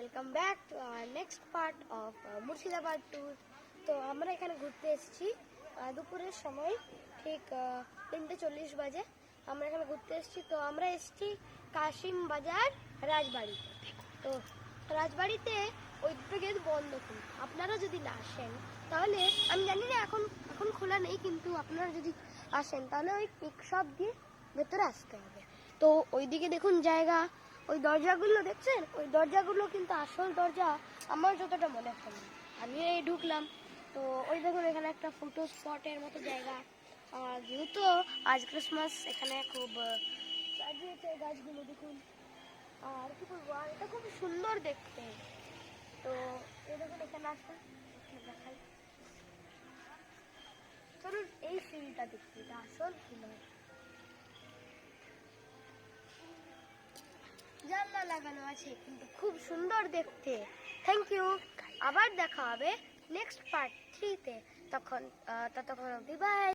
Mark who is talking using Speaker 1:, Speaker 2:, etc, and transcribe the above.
Speaker 1: Welcome back to our next part of Murshidabad tour. তো আমরা এখানে ঘুরতে এসেছি দুপুরের সময়, ঠিক 3:40 বাজে আমরা এখানে ঘুরতে এসেছি। তো আমরা এসেছি কাশিম বাজার রাজবাড়িতে। তো রাজবাড়িতে ওই দুটো গেট বন্ধ, কিন্তু আপনারা যদি না আসেন তাহলে, আমি জানি না এখন এখন খোলা নেই, কিন্তু আপনারা যদি আসেন তাহলে ওই পিক শপ দিয়ে ভেতরে আসতে হবে। তো ওইদিকে দেখুন জায়গা, ওই দরজাগুলো দেখছেন, ওই দরজাগুলো কিন্তু আসল দরজা আমার যতটা মনে হয়। আমি এই ঢুকলাম, তো ওই দেখুন এখানে একটা ফটো স্পটের মতো জায়গা। যেহেতু আজ ক্রিসমাস, এখানে খুব সাজিয়েছে গাছগুলো দেখুন। আর কি বলবো, আর এটা খুব সুন্দর দেখতে। তো এই দেখুন এখানে আসুন, দেখাই। চলুন এই সিঁড়িটা দেখতে, এটা আসল ফুল। জানলা লাগানো আছে, কিন্তু খুব সুন্দর দেখতে। Thank you. আবার দেখা হবে নেক্সট পার্ট 3-তে। ততক্ষণ অবধি বাই।